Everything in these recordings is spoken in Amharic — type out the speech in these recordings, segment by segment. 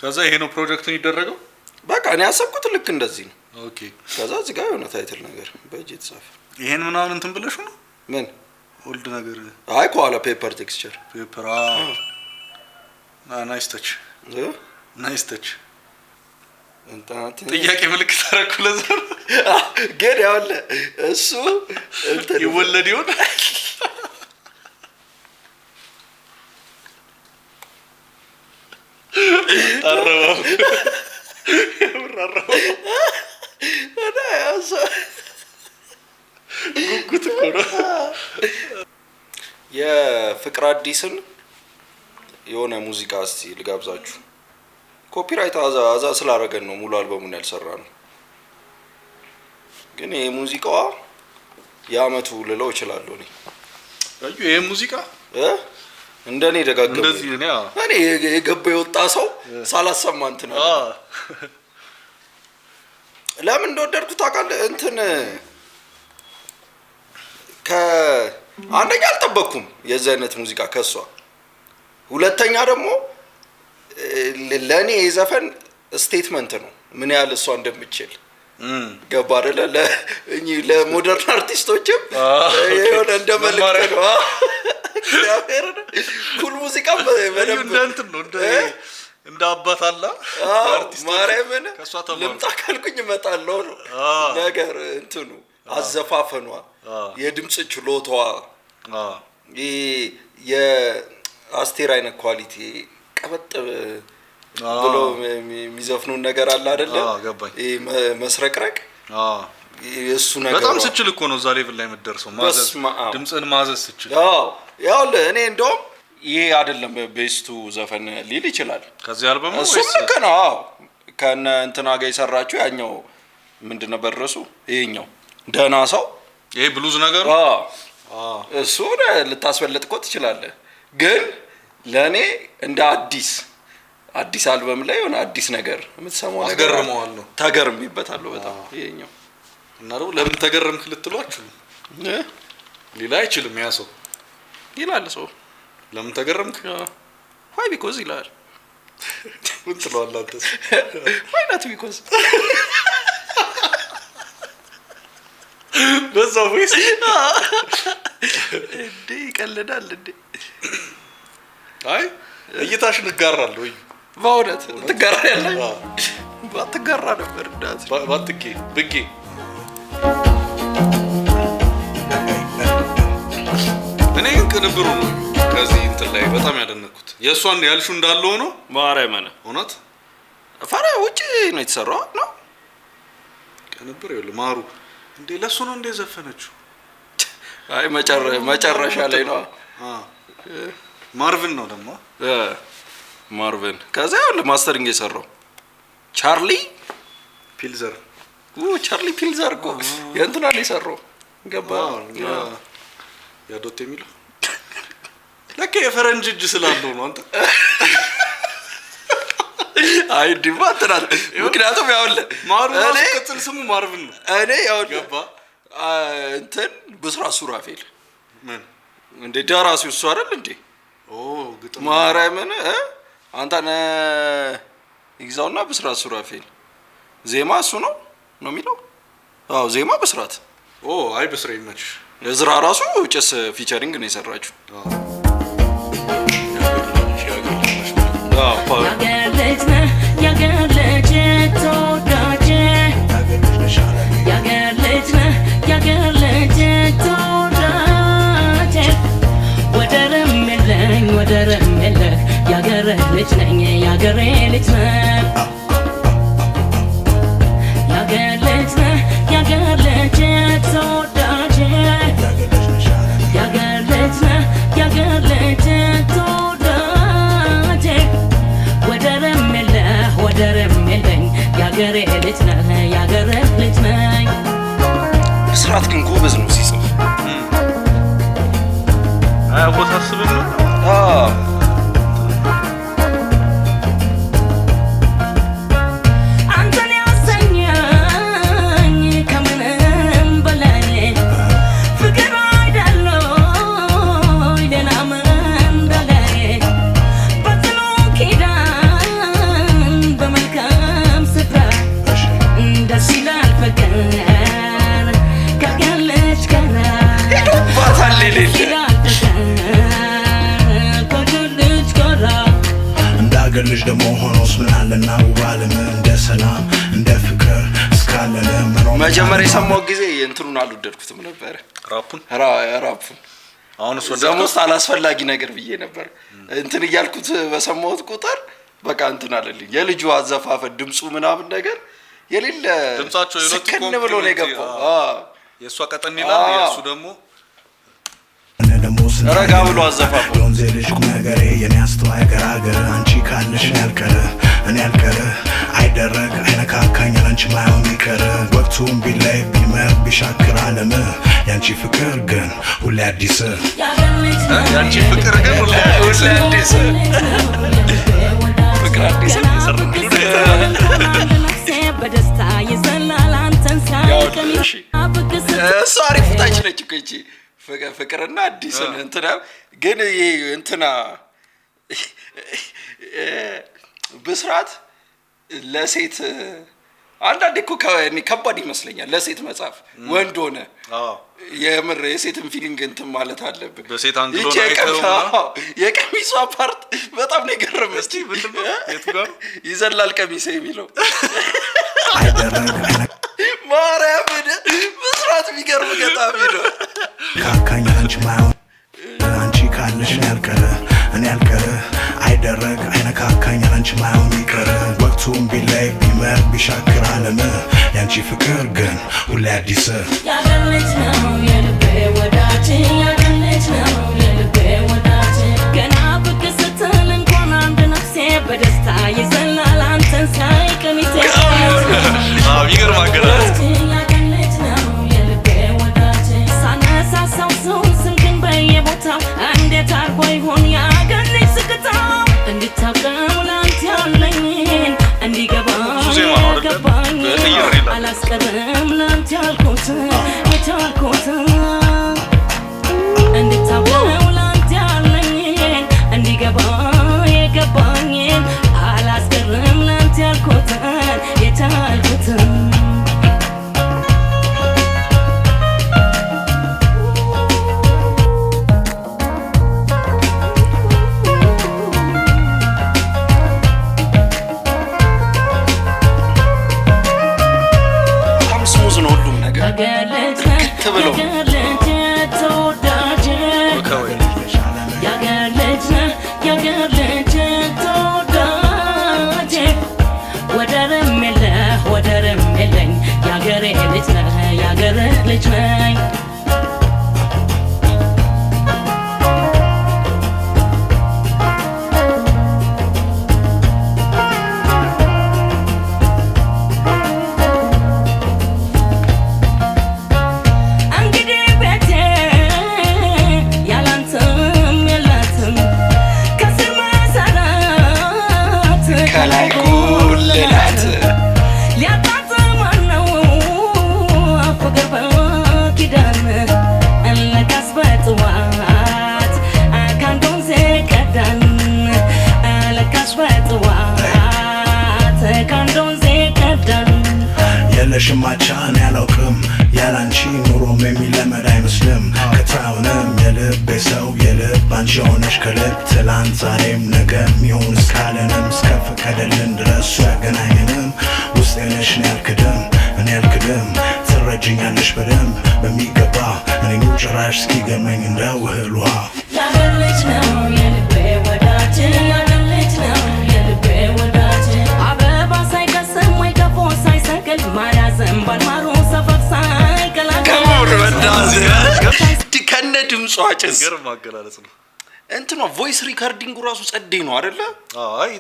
ከዛ ይሄ ነው ፕሮጀክቱን ይደረገው በቃ እኔ ያሰብኩት ልክ እንደዚህ ነው ኦኬ ከዛ እዚህ ጋር የሆነ ታይትል ነገር በእጅ የተጻፈ ይሄን ምናምን እንትን ብለሽ ነው ምን ኦልድ ነገር አይ ከኋላ ፔፐር ቴክስቸር ፔፐር ናይስ ተች ጥያቄ ምልክት አደረኩ ለዛ ግን ያለ እሱ እንትን ይወለድ ይሆን አረባው አረባው እና ያሳ ጉጉት ኮራ የፍቅር አዲስን የሆነ ሙዚቃ እስቲ ልጋብዛችሁ ኮፒራይት አዛ ስላረገን ነው ሙሉ አልበሙን ያልሰራነው ግን ይሄ ሙዚቃዋ ያመቱ ልለው እችላለሁ እኔ አዩ ይሄ ሙዚቃ እንደኔ ደጋግሞ እንደዚህ እኔ የገባ የወጣ ሰው ሳላሰማ እንትን ለምን እንደወደድኩት ታውቃለህ እንትን አንደኛ አልጠበቅኩም የዚህ አይነት ሙዚቃ ከሷ ሁለተኛ ደግሞ ለኔ የዘፈን ስቴትመንት ነው ምን ያህል እሷ እንደምትችል ገባ አይደለ ለሞደርን አርቲስቶችም የሆነ እንደመልክት ነው ያፈር ኩል ሙዚቃ በደንብ እንትን ነው እንደ አባት አላ አርቲስት ማርያምን ልምጣ ካልኩኝ እመጣለሁ ነው ነገር እንትኑ አዘፋፈኗ የድምጽ ችሎታዋ የአስቴር አይነት ኳሊቲ ቀበጥ ብሎ የሚዘፍኑ ነገር አለ አይደለ መስረቅረቅ የሱ ነገር በጣም ስችል እኮ ነው እዛ ሌቭል ላይ መደርሰው ማዘዝ ድምጽን ማዘዝ ስችል ያው እኔ እንደውም ይሄ አይደለም ቤስቱ ዘፈን ሊል ይችላል ከዚህ አልበም ነው እሱ ልክ ነው ከነ እንትና ጋር ይሰራችሁ ያኛው ምንድነው በረሱ ይሄኛው ደህና ሰው ይሄ ብሉዝ ነገር እሱ ልታስበልጥ እኮ ትችላለህ ግን ለኔ እንደ አዲስ አልበም ላይ ሆነ አዲስ ነገር የምትሰማው ነገር አስገርመዋለሁ ተገርምይበታለሁ በጣም ይሄኛው እና ነው ለምን ተገረምክ ልትሏችሁ ሌላ አይችልም ያ ሰው ይላል ሰው ለምን ተገረምክ why because ይላል ምን ትሏል አንተ why not because በዛው ወይስ እንዴ ይቀልዳል እንዴ አይ እይታሽን እጋራለሁ በእውነት ትጋራለህ ባትጋራ ነበር እንዳት ባትጌ ብጌ እኔ ቅንብሩ ነው ከዚህ እንትን ላይ በጣም ያደነኩት የእሷን ያልሹ እንዳለው ነው ማርያምን እውነት ፈራ ውጪ ነው የተሰራው ነው ቅንብር ይኸውልህ ማሩ እንዴ ለሱ ነው እንደ ዘፈነችው አይ መጨረሻ ላይ ነው ማርቪን ነው ደግሞ ማርቪን ከዛ ያለው ማስተሪንግ የሰራው ቻርሊ ፒልዘር ቻርሊ ፒልዘር እኮ የእንትና ላይ ሰራው ገባ ያዶት የሚለው ለከ የፈረንጅ እጅ ስላለው ነው አንተ አይ ዲቫትራል ምክንያቱም ያውለ ማርቪን ቅጽል ስሙ ማርቪን ነው እኔ ያውለ ገባ እንትን ብስራት ሱራፌል ምን እንደ ደራሲው እሱ አይደል እንዴ ግጥም ማርያምን አንተነ ይግዛውና ብስራት ሱራፌል ዜማ እሱ ነው የሚለው ዜማ ብስራት አይ ብስራ ይመች ለዝራ ራሱ ጭስ ፊቸሪንግ ነው የሰራችው ልጅ ነኝ ያገሬ ልጅ ነኝ ያገር ልጅ ተወዳጅ ያገር ልጅ ተወዳጅ ወደርም የለኝ ያገሬ ልጅ ነኝ ያገር ልጅ ነኝ ብስራት ግን ጎበዝ ነው ሲጽፍ አያወሳስብም ነው መጀመሪያ የሰማው ጊዜ እንትኑን አልወደድኩትም ነበር ራፑን አሁን እሱ ደግሞ አላስፈላጊ ነገር ብዬ ነበር እንትን እያልኩት በሰማሁት ቁጥር በቃ እንትን አለልኝ የልጁ አዘፋፈን ድምጹ ምናምን ነገር የሌለ ድምጻቸው የለቱ ኮን ብሎ ነው የገባው የሷ ቀጠን ይላል የሱ ደግሞ ረጋ ብሎ አዘፋፈን ዶንዜልሽ ቁም ነገሬ የኔ አስተዋይ ገራገር አንቺ ካለሽ ያልቀረ እኔ ያልቀረ አይደረግ አይነካካኝ አንቺ ማይሆን ይቀር ወቅቱን ቢለይ ቢመር ቢሻክር ዓለም ያንቺ ፍቅር ግን ሁሌ አዲስ ያንቺ ፍቅር ግን ሁሌ አዲስ ፍቅር አዲስ በደስታ ይዘላል አንተን ሳይቀምሽ እሱ አሪፍ ታች ነች እኮ እቺ ፍቅርና አዲስ እንትና ግን ይሄ እንትና ብስራት ለሴት አንዳንዴ እኮ ከባድ ይመስለኛል ለሴት መጻፍ ወንድ ሆነ የምር የሴትን ፊሊንግ እንትን ማለት አለብህ በሴት አንግሎ አይተውና የቀሚሷ ፓርት በጣም ነው የገረመኝ እስቲ ምንድነው የቱ ጋር ይዘላል ቀሚሴ የሚለው አይደረግ ማርያም ብስራት ቢገርም ገጣሚ ነው ካካኝ አንቺ ማይሆን አንቺ ካለሽ ያልቀረ እኔ ያልቀረ አይደረግ አይነካካኝ አንቺ ማይሆን ይቀር ወቅቱን ቢለይ ቢመር ቢሻክር ዓለም ያንቺ ፍቅር ግን ሁሌ አዲስ ያገለች ነው የልቤ ወዳጅ ያገለች ነው የልቤ ወዳጅ ገና ብቅ ስትል እንኳን አንድ ነፍሴ በደስታ ይዘላል አንተን ሳይ ቀሚሴ ይገርም አገላለጽ ያገለች ነው የልቤ ወዳጅ ሳነሳሳው ሰው ስንክን በየቦታው እንዴት አርጎ ይሆን ያገለች ስቅታው እንድታውቀው ላንተ ያለኝን እንዲገባኝ አላስቀርም ላንተ ያልኩት የቻልኩት እንድታውቀው ላንተ ያለኝን የገባኝን አላስቀርም ላንተ ያልኩት የቻልኩት ልጅ ነኝ እንግዲህ ቤቴ ያላንተም የላትም ከስር መሰረት ከላይ ጉልላት የለሽማቻን ያላውቅም ያላንቺ ኑሮም የሚለመድ አይመስልም ከታውንም የልቤ ሰው የልብ አንቺ ሆነሽ ከልብ ትላንት ዛሬም ነገ ሚሆን እስካለንም እስከፈቀደልን ድረስ ያገናኘንም ውስጤ ነሽ እኔ ያልክድም ትረጅኛለሽ በደንብ በሚገባ እኔኑ ጭራሽ እስኪገመኝ እንደ ውህል ውሃ ያገለች ነው የልቤ ወዳጅ ያገለች ነው የልቤ ወዳጅ አበባ ሳይቀስም ወይ ከፎ ሳይሰቅል ማያ ዘንባል ማሩ ሰፈፍ ሳይቀላቀል ከሞር ወዳዝ ከነ ድምጿ ጭስ ገርም አገላለጽ ነው እንትኗ ቮይስ ሪካርዲንጉ ራሱ ጸዴ ነው አይደለ አይ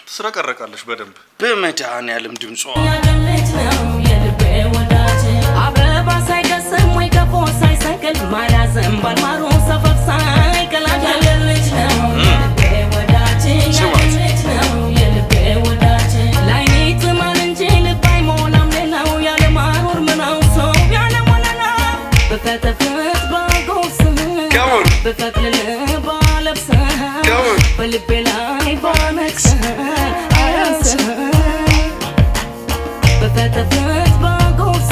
ትስረቀረቃለሽ በደንብ በመድኃኒዓለም ድምጿ ያገለች ነው የልቤ ወዳጅ አበባ ሳይቀስም ወይ ከፎ ሳይሰቅል ማያ ዘንባል ማሩ ሰፈፍ ሳይቀላቀል ያገለች ነው የልቤ ወዳጅ ያገለች ነው የልቤ ወዳጅ ላይኔ ትማል እንጂ ልብ አይሞላም ሌላው ያለ ማሩር ምናው ሰው ያለ ሞላላ በፈተፍት ባጎስ በፈትል ባለብሰ በልቤ ላይ ባነክሰ አያንስ በፈተፍት ባጎስ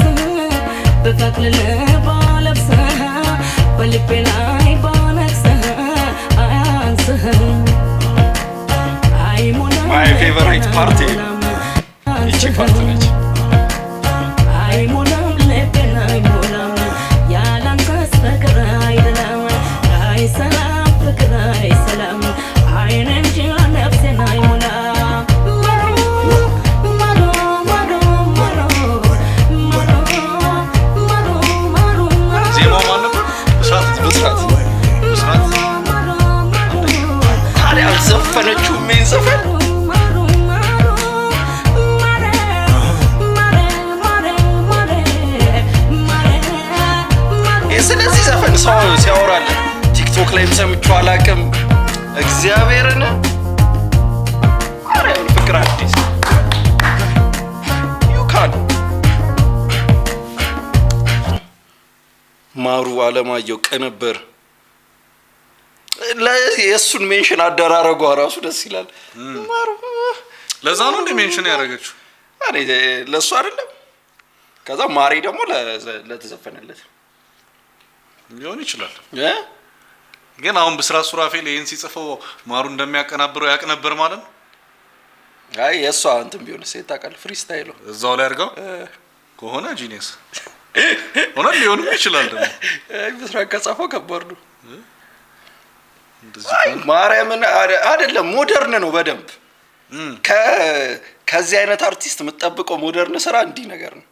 በፈትል ባለብሰ በልቤ ላይ ባነክሰ አያንስ My favorite party ይቺ ፓርት ነች ስለዚህ ዘፈን ሰው ሲያወራል ቲክቶክ ላይም ሰምቼው አላውቅም። እግዚአብሔርን አሬ ፍቅር አዲስ ዩካን ማሩ አለማየሁ ቅንብር የእሱን ሜንሽን አደራረጓ ራሱ ደስ ይላል። ማሩ ለዛ ነው እንደ ሜንሽን ያደረገችው እኔ ለእሱ አይደለም። ከዛ ማሪ ደግሞ ለተዘፈነለት ሊሆን ይችላል። ግን አሁን ብስራት ሱራፌል ይሄን ሲጽፈው ማሩ እንደሚያቀናብረው ያቅ ነበር ማለት ነው። አይ የእሷ እንትን ቢሆን ሴት ታውቃለህ ፍሪስታይል እዛው ላይ አድርገው ከሆነ ጂኒየስ ሆነ ሊሆንም ይችላል። ደግሞ አይ ብስራት ከጻፈው ከባድ ነው። ማርያምን አይደለም ሞደርን ነው በደንብ ከዚህ አይነት አርቲስት የምትጠብቀው ሞደርን ስራ እንዲህ ነገር ነው።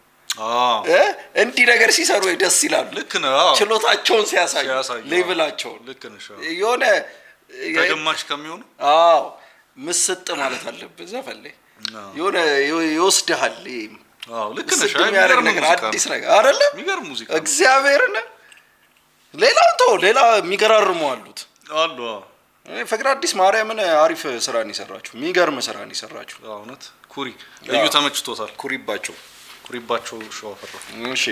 እንዲህ ነገር ሲሰሩ ደስ ይላል። ልክ ነው። ችሎታቸውን ሲያሳዩ ሌቭላቸውን ልክ ነሽ። የሆነ ተገማች ከሚሆኑ ምስጥ ማለት አለበት ዘፈን ላይ የሆነ ይወስድሃል። ልክ ነሽ። አዲስ ነገር አይደለ? የሚገርም ሙዚቃ እግዚአብሔርን ሌላው ተው ሌላ የሚገራርሙ አሉት አሉ። ፍቅር አዲስ ማርያምን አሪፍ ስራን ይሰራችሁ፣ የሚገርም ስራን ይሰራችሁ። እውነት ኩሪ እዩ ተመችቶታል። ኩሪባቸው ሾው አፈራ። እሺ